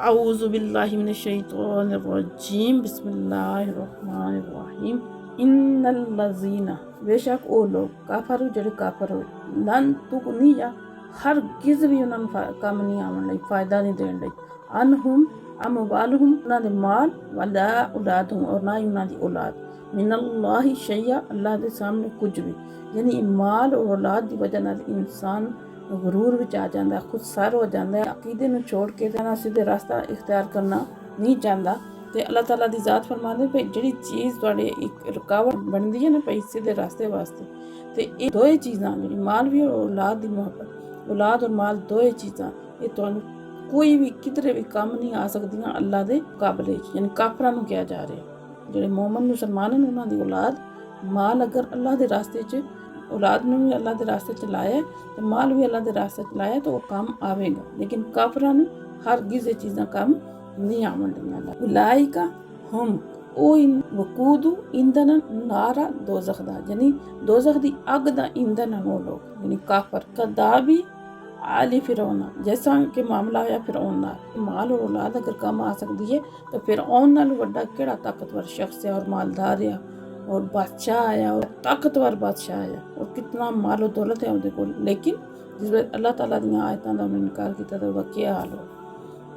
اعوذ باللہ من الشیطان الرجیم بسم اللہ الرحمن الرحیم ان الذین بے شک او لوگ کافر جڑے کافر ہوئے لن تغنیا ہرگز بھی انہاں نوں کم نہیں آون لئی فائدہ نہیں دین لئی انہم اموالہم انہاں دے مال ولا اولادہم اور نہ ہی انہاں دی اولاد من اللہ شیئا اللہ دے سامنے کچھ بھی یعنی مال اور اولاد دی وجہ نال انسان غرور وچ آ جاندا ہے خود سر ہو جاندا ہے عقیدے نوں چھوڑ کے جانا سیدھے راستہ اختیار کرنا نہیں چاہتا تے اللہ تعالیٰ دی ذات فرماندے پئی جڑی چیز تواڈے ایک رکاوٹ بندی ہے نا پئی سیدھے راستے واسطے تے یہ دوئے چیزاں جڑی مال بھی اور اولاد دی محبت اولاد اور مال دوئے چیزاں یہ تانوں کوئی بھی کدھرے بھی کام نہیں آ سکدیاں اللہ دے مقابلے یعنی کافراں نوں کیا جا رہا ہے جڑے مومن مسلمان ہیں انہاں دی اولاد مال اگر اللہ دے راستے چ اولاد نے بھی اللہ دے راستے چ لایا تو مال بھی اللہ دے راستے چ لایا تو وہ کام آوے گا لیکن کافراں نوں ہرگز یہ چیزاں کام نہیں آون دیاں اولئک ہم او وقود ایندھن نار دوزخ دا یعنی دوزخ دی اگ دا ایندھن وہ لوگ یعنی کافر کذابی آل فرعون جیسا کہ معاملہ ہوا فرعون نال مال اور اولاد اگر کام آ سکتی ہے تو فرعون نال وڈا کیڑا طاقتور شخص ہے اور مالدار ہے اور بادشاہ آیا اور طاقتور بادشاہ آیا اور کتنا مال و دولت ہے اودے کول لیکن جس وقت اللہ تعالیٰ دیاں آیتاں دا انکار کیتا تو وہ کیا حال ہو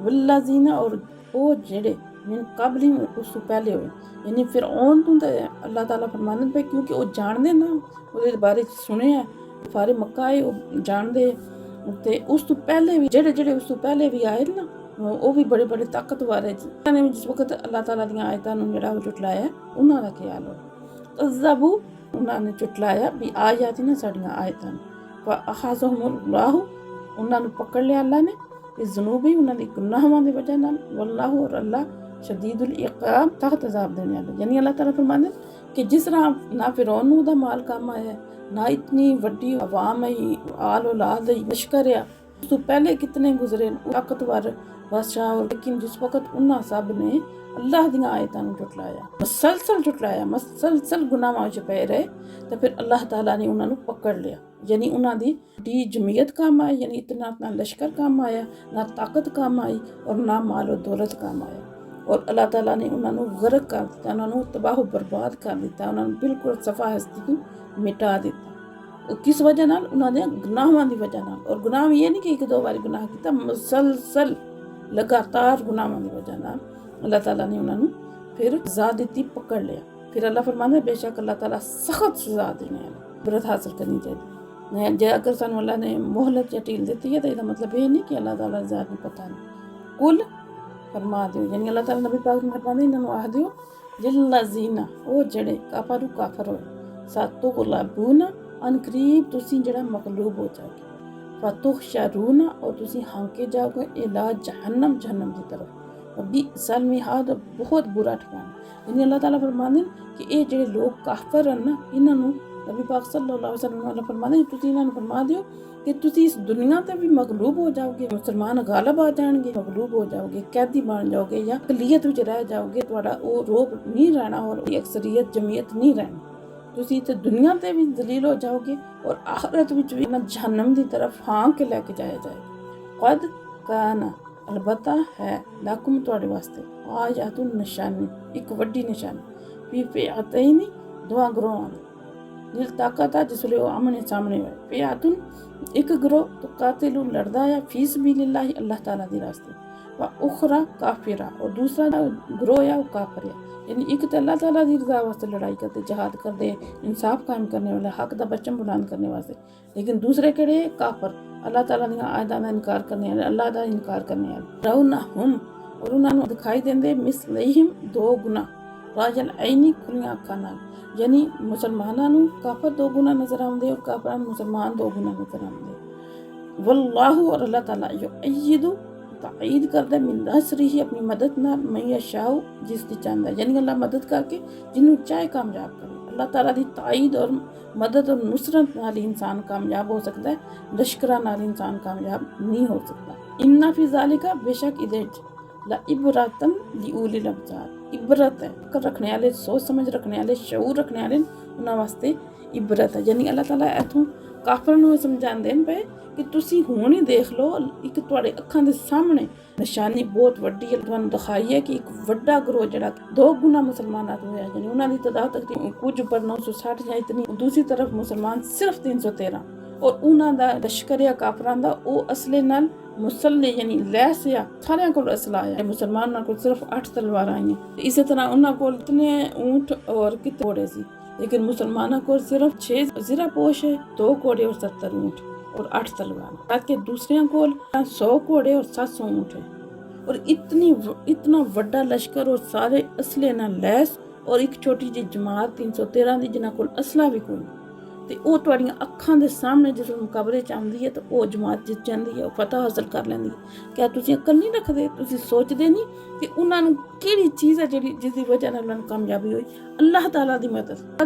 والذین اور او جڑے من قبل اس تو پہلے ہوئے یعنی فرعون تو اللہ تعالیٰ فرماندے پے کیونکہ وہ جاندے نا وہ بارے سنے ہے فارے مکہ آئے وہ جاندے تے اس تو پہلے بھی جڑے اس تو پہلے بھی آئے نا وہ بھی بڑے بڑے طاقتور ہے جس وقت اللہ تعالیٰ دیاں آیتاں نوں جڑا وہ جھٹلایا انہاں دا کیا حال ہو کذبوا انہاں نے جھٹلایا بھی آیاتنا ساڈیاں آیتاں فاخذهم اللہ انہاں نوں پکڑ لیا اللہ نے اس ذنوبی انہاں دی گناہاں دی وجہ نال واللہ اور اللہ شدید العقاب سخت عذاب دینے والا یعنی اللہ تعالیٰ فرماندے کہ جس طرح نہ فرعون نوں دا مال کام آیا ہے نہ اتنی وڈی عوام ہے آل اولاد ہے لشکر ہے اس تو پہلے کتنے گزرے طاقتور بادشاہ اور لیکن جس وقت انہاں سب نے اللہ دیاں آیتاں نوں جھٹلایا مسلسل گناہاں وچ پے رہے تو پھر اللہ تعالیٰ نے انہاں نوں پکڑ لیا یعنی انہاں دی جمعیت کام آئی یعنی اتنا لشکر کام آیا نہ طاقت کام آئی اور نہ مال و دولت کام آیا اور اللہ تعالیٰ نے انہاں نوں غرق کر دیتا انہاں نوں تباہ و برباد کر دیتا انہاں نوں بالکل صفا ہستی تو مٹا دیتا کس وجہ نال انہاں دے گناہاں دی وجہ نال اور گناہ یہ نہیں کہ ایک دو بار گناہ کیتا مسلسل لگاتار گناہاں دی وجہ نال اللہ تعالیٰ نے انہاں نوں پھر سزا دیتی پکڑ لیا پھر اللہ فرماندے بے شک اللہ تعالیٰ سخت سزا دینے والا عبرت حاصل کرنی چاہیے جے اگر سانوں اللہ نے مہلت یا ٹیل دیتی ہے تو یہ مطلب یہ نہیں کہ اللہ تعالیٰ ذات نہیں پتہ نہیں کل فرما دیو یعنی اللہ تعالیٰ نبی پاک نے فرماندے انہاں نوں آکھ دیو للذین او جڑے کافر ہوئے ستغلبون ان قریب تسی جڑا مغلوب ہو جاؤ گے فتحشرون اور تسی ہانکے جاؤ گے الی جہنم کی طرف بئس المہاد بہت برا ٹھکانہ یعنی اللہ تعالیٰ فرماندے کہ اے جڑے لوگ کافر ہیں نا انہاں نوں نبی پاک صلی اللہ علیہ وسلم نے فرمایا تسی انہاں نوں فرما دیو کہ تسی اس دنیا تے بھی مغلوب ہو جاؤ گے مسلمان غالب آ جان گے مغلوب ہو جاؤ گے قیدی بن جاؤ گے یا اقلیت وچ رہ جاؤ گے تہاڈا او روب نہیں رہنا اور اکثریت جمعیت نہیں رہنی تسی تے دنیا تے بھی ذلیل ہو جاؤ گے اور آخرت وچ بھی جہنم دی طرف ہانک کے لے کے جایا جائے گا قد کان البتہ ہے لاکم تواڈے واسطے آیات نشانی ایک وڈی نشانی فی فئتین دو گروہاں دل طاقت ہے جس لئے وہ آمنے سامنے ہوئے فئتن ایک گروہ تو قاتل لڑدا ہے فی سبیل اللہ اللہ تعالیٰ دی راستے و اخرى کافرہ اور دوسرا گروہ ہے وہ کافر ہے یعنی ایک تو اللہ تعالیٰ دی رضا واسطے لڑائی کرتے جہاد کرتے انصاف قائم کرنے والے حق دا پرچم بلند کرنے واسطے لیکن دوسرے کہڑے کافر اللہ تعالیٰ دی آیاتاں دا انکار کرنے والے اللہ دا انکار کرنے والے رونہم اور انہاں نوں دکھائی دیندے مثلہم دو گنا راجل عینی کھلیاں اکھاں نال یعنی مسلماناں نوں کافر دو گنا نظر آندے اور کافراں نوں مسلمان دو گنا نظر آندے واللہ اور اللہ تعالیٰ یؤید تائید کردے من نصرہ اپنی مدد نال من یشاء جس دی چاہندا یعنی اللہ مدد کر کے جنوں چاہے کامیاب کرے اللہ تعالیٰ دی تائید اور مدد اور نصرت نال انسان کامیاب ہو سکتا ہے لشکراں نال انسان کامیاب نہیں ہو سکتا ان فی ذالک بے شک ادے لعبرۃ لأولی الابصار عبرت ہے رکھنے والے سوچ سمجھ رکھنے والے شعور رکھنے والے انہاں واسطے عبرت ہے یعنی اللہ تعالیٰ ایتھوں ਕਾਫਰਾਂ ਨੂੰ ਸਮਝਾਉਂਦੇ ਨੇ ਪਏ ਕਿ ਤੁਸੀਂ ਹੁਣ ਹੀ ਦੇਖ ਲਓ, ਇੱਕ ਤੁਹਾਡੇ ਅੱਖਾਂ ਦੇ ਸਾਹਮਣੇ ਨਿਸ਼ਾਨੀ ਬਹੁਤ ਵੱਡੀ ਹੈ, ਤੁਹਾਨੂੰ ਦਿਖਾਈ ਹੈ ਕਿ ਇੱਕ ਵੱਡਾ ਗਰੋਹ ਜਿਹੜਾ 2 ਗੁਣਾ ਮੁਸਲਮਾਨਾਂ ਤੋਂ ਹੋਇਆ, ਯਾਨੀ ਉਹਨਾਂ ਦੀ ਤਾਦਾਦ ਤਕਰੀਬਨ ਕੁਝ ਪਰ 960 ਜਾਂ ਇਤਨੀ, ਦੂਸਰੀ ਤਰਫ ਮੁਸਲਮਾਨ ਸਿਰਫ 313, ਔਰ ਉਹਨਾਂ ਦਾ ਲਸ਼ਕਰ ਆ ਕਾਫਰਾਂ ਦਾ ਉਹ ਅਸਲੇ ਨਾਲ ਮੁਸੱਲੇ ਯਾਨੀ ਲੈਸ ਆ, ਸਾਰਿਆਂ ਕੋਲ ਅਸਲਾ ਆਇਆ। ਮੁਸਲਮਾਨਾਂ ਕੋਲ ਸਿਰਫ 8 ਤਲਵਾਰਾਂ ਆਈਆਂ। ਇਸੇ ਤਰ੍ਹਾਂ ਉਹਨਾਂ ਕੋਲ ਇਤਨੇ ਊਂਟ ਔਰ ਕਿਤੇ ਘੋੜੇ ਸੀ, لیکن مسلمانوں کو صرف 6 زرہ پوش ہے، 2 گھوڑے اور 70 اونٹ اور 8 تلوار، تاکہ دوسرے کو 100 گھوڑے اور 700 اونٹ ہے، اور اتنا وڈا لشکر اور سارے اسلحے نہ لیس، اور ایک چھوٹی جی جماعت 313 دی جنہاں کول اسلحہ بھی کوئی، تے او تواڈیاں اکھاں دے سامنے جس مقابلے چ آندی ہے تو او جماعت جت جاندی ہے، فتح حاصل کر لیندی ہے۔ کیا تسی عقل نہیں رکھدے؟ تسی سوچدے نہیں کہ انہاں نوں کیڑی چیز ہے جس دی وجہ نال انہاں نوں کامیابی ہوئی؟ اللہ تعالیٰ دی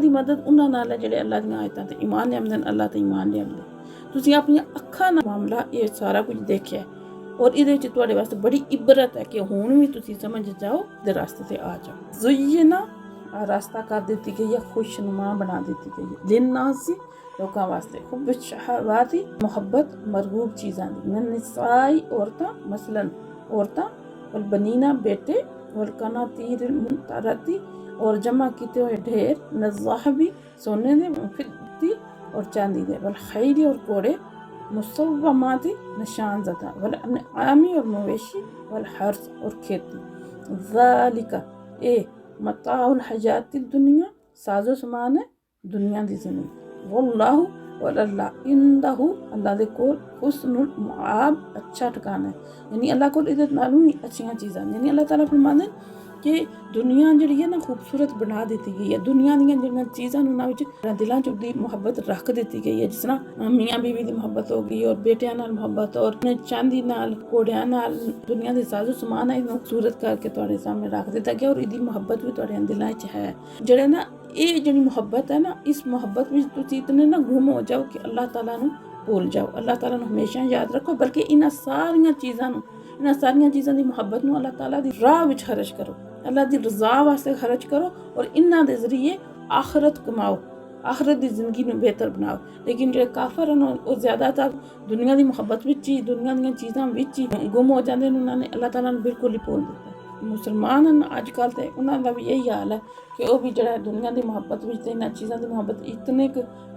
مدد انہاں نال ہے جڑے اللہ دیاں آیتاں تے ایمان لے آندے، اللہ تے ایمان لے آندے۔ تسی اپنی اکھاں نال معاملہ یہ سارا کچھ دیکھیا ہے، اور ادھے وچ تواڈے واسطے بڑی عبرت ہے کہ ہن وی تسی سمجھ جاؤ دے راستے تے آ جاؤ۔ زینا راستہ کر دیتی گئی ہے، خوشنما بنا دیتی گئی ہے، للناس لوکاں واسطے، حب الشہواتی محبت مرغوب چیزاں دی، من النساء عورتاں، مثلاً عورتاں، والبنینا بیٹے، والقناطیر المقنطرتی اور جمع کیتے ہوئے ڈھیر، من الذہب سونے دے، فضہ اور چاندی دے، والخیل اور گھوڑے، مسومات نشان زدہ، والانعام اور مویشی، والحرث اور کھیتی، ذالک اے متاع الحیات الدنیا ساز و سامان ہے دنیا دی زندگی، واللہ اور اللہ عندہ اللہ دے کول حسن المعاب اچھا ٹھکانا ہے، یعنی اللہ کول عزت نالوں ہی اچھیاں چیزاں، یعنی اللہ تعالیٰ فرماندے کہ دنیا جڑی ہے نا خوبصورت بنا دیتی گئی ہے، دنیا دیاں جڑیاں چیزاں نوں وچ دلاں چ دی محبت رکھ دیتی گئی ہے، جس طرح میاں بیوی دی محبت ہو گئی، اور بیٹیاں نال محبت، اور چاندی نال، گھوڑیاں نال، دنیا دے ساز و سامان ہے خوبصورت کر کے تواڈے سامنے رکھ دیتا گیا، اور ایدی محبت بھی تواڈے دلاں وچ ہے۔ جڑے نا یہ جڑی محبت ہے نا، اس محبت وچ تسی اتنے نہ گم ہو جاؤ کہ اللہ تعالیٰ نوں بھول جاؤ، اللہ تعالیٰ نوں ہمیشہ یاد رکھو، بلکہ انہاں ساریاں چیزاں دی محبت نوں اللہ تعالیٰ دی راہ وچ خرچ کرو، اللہ دی رضا واسطے خرچ کرو، اور انہاں دے ذریعے آخرت کماؤ، آخرت دی زندگی نوں بہتر بناؤ۔ لیکن جڑے کافر ہیں وہ زیادہ تر دنیا دی محبت وچ ہی، دنیا دیاں چیزاں وچ ہی گم ہو جاندے نے، انہاں نے اللہ تعالیٰ نوں بالکل ہی بھول دتا۔ مسلمان اج کل تے انہاں دا بھی یہی حال ہے کہ وہ بھی جڑا دنیا دی محبت وچ تے انہاں چیزاں دی محبت اتنے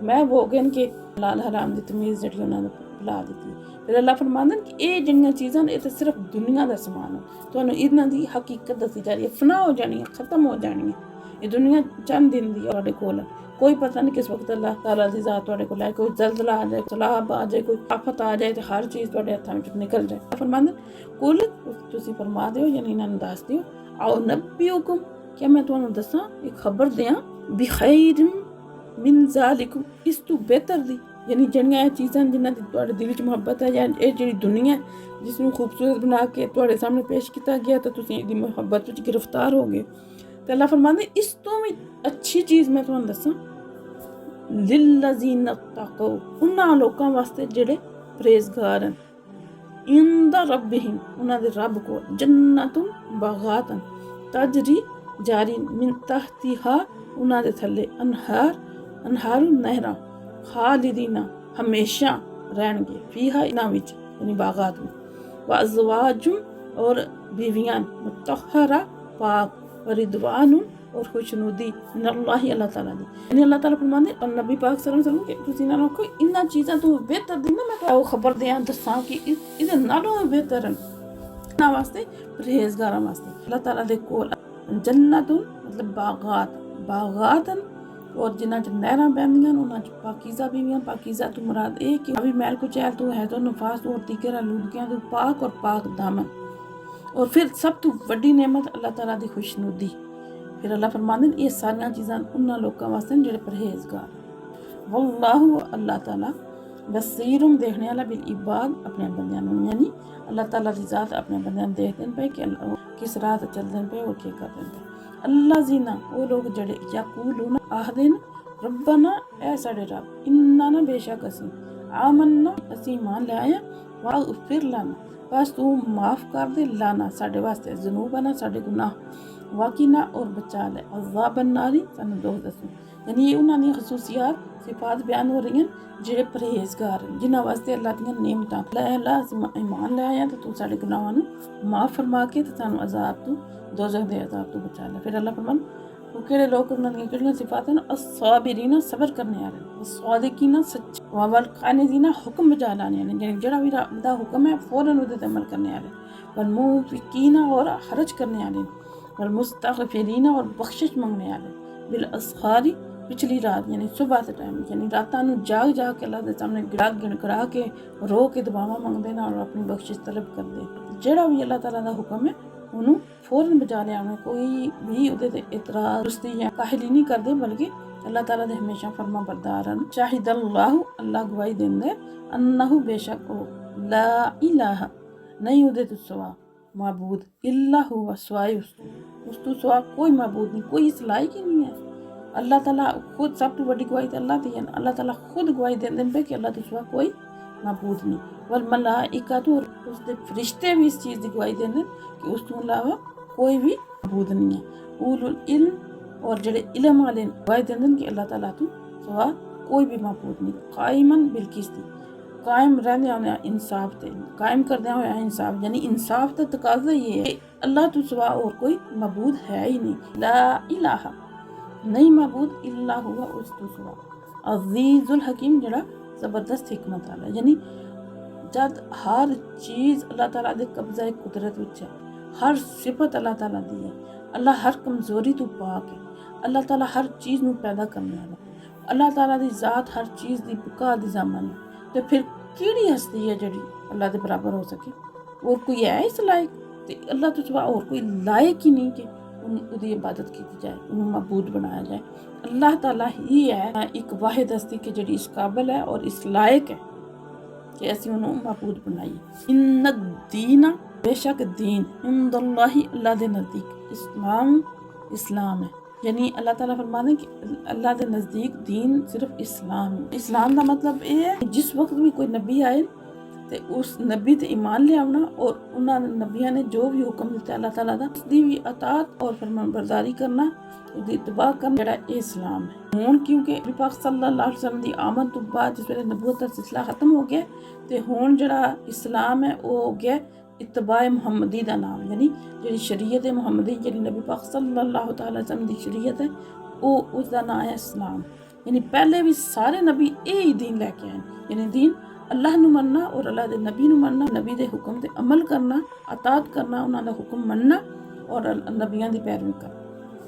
محو ہو گئے کہ حلال حرام دی تمیز جڑی انہاں نے بھلا دتی۔ پھر اللہ فرماندے کہ یہ جڑیاں چیزاں یہ تے صرف دنیا دا سامان ہے، تانوں انہاں دی حقیقت دسی جا رہی ہے، فنا ہو جانی ہے، ختم ہو جانی ہے۔ یہ دنیا چند دن دی تواڈے کول ہے، کوئی پتہ نہیں کس وقت اللہ تعالیٰ دی ذات تواڈے کول ہے، کوئی زلزلہ آ جائے، سیلاب آ جائے، کوئی آفت آ جائے، تو ہر چیز تواڈے ہتھاں وچ نکل جائے۔ فرماندے کل تسی فرما دیو، یعنی انہاں نوں دس دیو، او نبیکم کیا میں تانوں دساں ایک خبر دیاں، بخیر من ذالکم اس تو بہتر دی، یعنی جڑیاں یہ چیزاں جنہاں دی تواڈے دل وچ محبت ہے، یا یہ جڑی دنیا ہے جس نوں خوبصورت بنا کے تواڈے سامنے پیش کیتا گیا تو تسی دی محبت وچ گرفتار ہو گئے، تو اللہ فرماندے اس تو بھی اچھی چیز میں تانوں دساں، للذین اتقوا انہاں لوکاں واسطے جڑے پرہیزگار ہیں، عند ربہم انہاں دے رب کو، جنت باغات تجری جاری من تحتہا انہاں دے تھلے انہار نہراں، خالدین ہمیشہ رہن گے، فیہا انہاں وچ یعنی باغات میں، وازواج اور بیویاں مطہرہ پاک، ورضوان اور خوشنودی من اللہ اللہ تعالیٰ دی، یعنی اللہ تعالیٰ فرماندے اور نبی پاک صلی اللہ علیہ وسلم کہ تسی نہ رکھو انہاں چیزاں تو بہتر دی نا، میں تو خبر دیاں دساں کہ یہ نالوں بہتر ہیں انہاں واسطے، پرہیزگاراں واسطے۔ اللہ تعالیٰ دے کول جنت مطلب باغات اور جنہاں چ نہراں بہندیاں انہاں چ پاکیزہ بیویاں، پاکیزہ تو مراد اے کہ ابھی میل کو چیل تو ہے تو نفاس اور دیگر آلودگیاں تو پاک، اور پاک دامن، اور پھر سب تو بڑی نعمت اللہ تعالیٰ دی خوشنودی۔ پھر اللہ فرماندے یہ ساریاں چیزاں انہاں لوکاں واسطے جڑے پرہیزگار، واللہ اللہ تعالیٰ بصیرم دیکھنے والا بالعباد اپنے بندیاں نوں، یعنی اللہ تعالیٰ دی ذات اپنے بندیاں نوں دیکھ دین پے کہ کس راہ تے چل دین پے اور کیا کر دین پے۔ اللہ زینا وہ لوگ جڑے یقولون آہدین ربنا اے ساڈے رب، اننا بے شک اسی آمنا اسی ایمان لے آئے، واغفر لنا بس تو معاف کر دے، لانا ساڈے واسطے ذنوبنا ساڈے گناہ، واقعنا اور بچا لے عذاب الناری سانو دوزخ۔ یعنی یہ انہاں دی خصوصیات صفات بیان ہو رہی ہیں جڑے پرہیزگار ہیں، جنہاں واسطے اللہ دیاں نعمتاں اللہ اسی ایمان لے آیا تے تو ساڈے گناہاں نوں معاف فرما کے تے سانو عذاب تو دوزخ دے عذاب تو بچا لے۔ پھر اللہ فرمان وہ کہڑے لوگ انہاں دیاں کہڑیاں صفات ہیں، الصابرین صبر کرنے والے، الصادقین سچے، والقانتین حکم بجا لانے والے، یعنی جڑا بھی رب دا حکم ہے فوراً اودے تے عمل کرنے والے، والمنفقین اور خرچ کرنے والے، والمستغفرین اور بخشش منگنے والے، بالاسحار پچھلی رات یعنی صبح کے ٹائم، یعنی راتاں نوں جاگ جاگ کے اللہ دے سامنے گڑا گڑا کے رو کے دعاواں منگدے نا اور اپنی بخشش طلب کردے۔ جڑا بھی اللہ تعالیٰ دا حکم ہے انہوں فوراً بجا لیا، کوئی بھی اودے تے اعتراض رستی یا کاہلی نہیں کردے، بلکہ اللہ تعالیٰ دے ہمیشہ فرما بردار ہیں۔ شاہد اللہ گواہی دیندے انہو بے شک او لا الہ نہیں اودے تو سوا معبود الا ہوا سوائے اس تو سوا کوئی معبود نہیں، کوئی اس لائق ہی نہیں ہے۔ اللہ تعالیٰ خود سب تو بڑی گواہی تے اللہ دی ہے، اللہ تعالیٰ خود گواہی دیندے پہ کہ اللہ تو سوا کوئی معبود نہیں، والملائکۃ اور اس دے فرشتے بھی اس چیز دی گواہی دیندے کہ اس تو علاوہ کوئی بھی معبود نہیں ہے۔ اولو العلم اور جڑے علم والے گواہی دیندے کہ اللہ تعالیٰ تو سوا کوئی بھی معبود نہیں، قائمن بالقسط قائم رہنے ہویا انصاف تے قائم کردے ہویا انصاف، یعنی انصاف تے تقاضا یہ ہے اللہ تو سوا اور کوئی معبود ہے ہی نہیں، لا الہ نہیں معبود الا ہوا اس تو سوا، عزیز الحکیم جڑا زبردست حکمت والا، یعنی جد ہر چیز اللہ تعالیٰ دے قبضہ قدرت وچ ہے، ہر صفت اللہ تعالیٰ دی ہے، اللہ ہر کمزوری تو پاک ہے، اللہ تعالیٰ ہر چیز نو پیدا کرنے والا، اللہ تعالیٰ دی ذات ہر چیز دی بقا دی ضامن ہے، تو پھر کیڑی ہستی ہے جڑی اللہ دے برابر ہو سکے؟ اور کوئی ہے اس لائق؟ تے اللہ تو سوا اور کوئی لائق ہی نہیں کہ دی عبادت کی جائے، انہوں معبود بنایا جائے۔ اللہ تعالیٰ ہی ہے ایک واحد ہستی کہ جڑی اس قابل ہے اور اس لائق ہے کہ ایسی انہوں معبود بنائی۔ ان الدین بے شک دین عند اللہ اللہ دے نزدیک اسلام ہے، یعنی اللہ تعالیٰ فرماتے ہیں کہ اللہ دے نزدیک دین صرف اسلام ہے۔ اسلام دا مطلب یہ ہے کہ جس وقت بھی کوئی نبی آئے تے اس نبی تے ایمان لے آونا اور انہاں نبیاں نے جو بھی حکم دیتا اللہ تعالیٰ دا اس دی بھی اطاعت اور فرمان برداری کرنا، اس دی اتباع کرنا، جڑا اسلام ہے۔ ہون کیونکہ نبی پاک صلی اللہ علیہ وسلم دی آمد تو بعد جس ویلے نبوت دا سلسلہ ختم ہو گیا تے ہون جڑا اسلام ہے وہ ہو گیا اتباع محمدی دا نام، یعنی جڑی شریعت محمدی جڑی نبی پاک صلی اللہ تعالیٰ علیہ وسلم دی شریعت ہے وہ اس دا نام ہے اسلام۔ یعنی پہلے بھی سارے نبی یہی دین لے کے آئے، یعنی دین اللہ نو مننا اور اللہ دے نبی نو مننا، نبی دے حکم تے عمل کرنا، اطاعت کرنا، انہاں دا حکم مننا اور نبیاں دی پیروی کرنا۔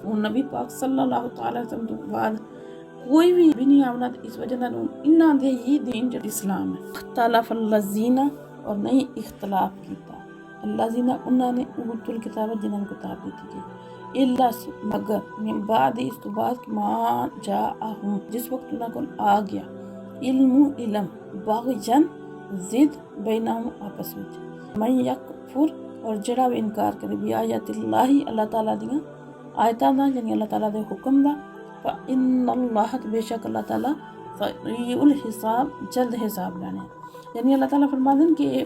وہ نبی پاک صلی اللہ تعالیٰ علیہ وسلم تو بعد کوئی بھی نہیں آونا، اس وجہ نال انہاں دے ہی دین جو اسلام ہے۔ اختلاف الذین اور نہیں اختلاف کیتا اللہ زینہ انہاں نے اوت الکتاب جنہاں کو کتاب دیتی گئی، الا مگر من بعد اس تو بعد ما جاءہم جس وقت انہاں کو آ گیا علم باغجن زد بینہم آپس وچ، من یکفر اور جڑا بھی انکار کرے بھی آیات اللہ اللہ تعالیٰ دیاں آیتاں دا یعنی اللہ تعالیٰ دے حکم دا، فإن اللہ بے شک اللہ تعالیٰ سریع الحساب جلد حساب لانے، یعنی اللہ تعالیٰ فرماتے ہیں کہ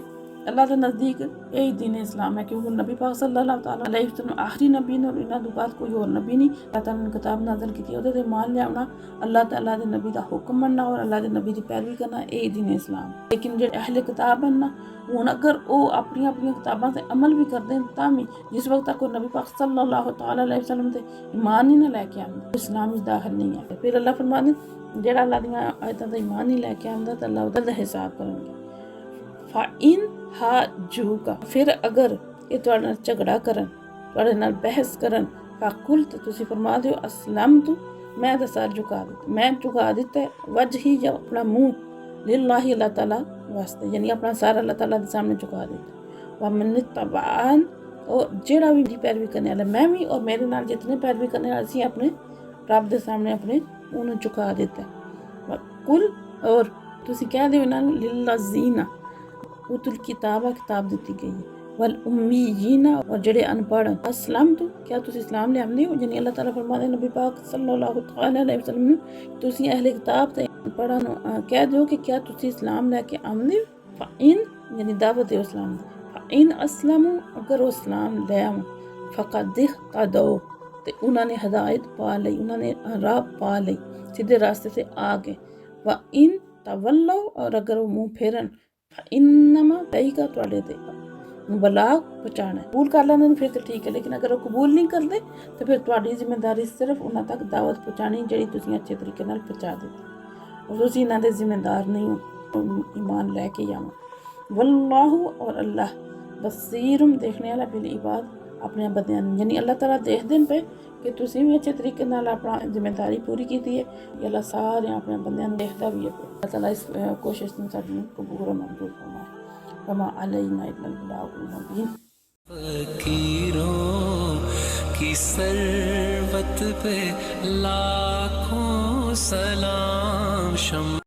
اللہ کے نزدیک یہی دین اسلام ہے، کیونکہ نبی پاک صلی اللہ تعالیٰ علیہ وسلم آخری نبی نے اور انہاں دے بعد کوئی اور نبی نہیں، اللہ تعالیٰ نے کتاب نازل کی اودے تے مان لیا ہونا، اللہ تعالیٰ دے نبی دا حکم مننا اور اللہ دے نبی دی پیروی کرنا، یہی دین اسلام۔ لیکن جو اہل کتاب ہیں نا ہن اگر وہ اپنی اپنی کتاباں سے عمل بھی کرتے ہیں تاہم جس وقت تک نبی پاک صلی اللہ تعالیٰ علیہ وسلم تے ایمان ہی نہ لے کے آندا اسلام وچ داخل نہیں ہے۔ پھر اللہ فرماتے ہیں جڑا اللہ دیاں آیتاں دا ایمان ہی لے کے آندا تے اللہ اودے دا حساب کرن گے۔ فَإِنْ حَاجُّوكَ پھر اگر یہ تواڈے نال جھگڑا کرن، تواڈے نال بحث کرن، فَقُلْ تے تسی فرما دیو اسلمت میں تے سر جھکا دیتا، میں جھکا دیتا ہے وجہی یا اپنا منہ للہ اللہ تعالیٰ واسطے، یعنی اپنا سر اللہ تعالیٰ کے سامنے جھکا دیتا، وَمَنِ اتَّبَعَنِ اور جڑا بھی پیروی کرنے والا میں بھی اور میرے نال جتنے پیروی کرنے والے اسی اپنے رب دے سامنے اپنے انہوں جھکا دیتا ہے۔ کل اور تسی کہہ دیو انہاں نوں للذین اوت الکتاب کتاب دیتی گئی ہے، والامیین اور جڑے ان پڑھ، اسلم تو کیا تسی اسلام لے آمدے ہو، یعنی اللہ تعالیٰ فرماتے ہیں نبی پاک صلی اللہ تعالیٰ علیہ وسلم نے تسی اہل کتاب تے پڑھا نو کہہ دیو کہ کیا تسی اسلام لے کے آمدے ہو، فَإِن یعنی دعوت اسلام دی، فَإِن اسلموا اگر وہ اسلام لے آؤں، فَقَدْ اهْتَدَوْا تے انہوں نے ہدایت پا لئی، انہوں نے راہ پا لئی، سیدھے راستے سے آ گئے۔ وَإِن تَوَلَّوْا، اور اگر وہ منہ پھیرن، فَإِنَّمَا دئی کا تواڈے تے بلاغ پہنچانا ہے۔ قبول کر لیندے پھر تو ٹھیک ہے، لیکن اگر وہ قبول نہیں کرتے تو پھر تواڈی ذمہ داری صرف انہاں تک دعوت پہنچانی جڑی تسی اچھے طریقے نال پہنچا دیتی، اور تسی انہاں دے ذمہ دار نہیں ہو، ایمان لے کے آواں۔ واللہ، اور اللہ، بصیرم، دیکھنے والا، بالعباد، اپنے بندیاں، یعنی اللہ تعالیٰ دیکھ دین پہ کہ تسی بھی اچھے طریقے نال اپنا ذمہ داری پوری کیتی ہے، یہ اللہ سارے اپنے بندیاں دیکھتا بھی ہے۔ اللہ تعالیٰ اس کوشش میں ساری قبول و منظور فرمائے۔ وما علینا الا البلاغ المبین۔ فقیروں کی ثروت پہ لاکھوں سلام، شمع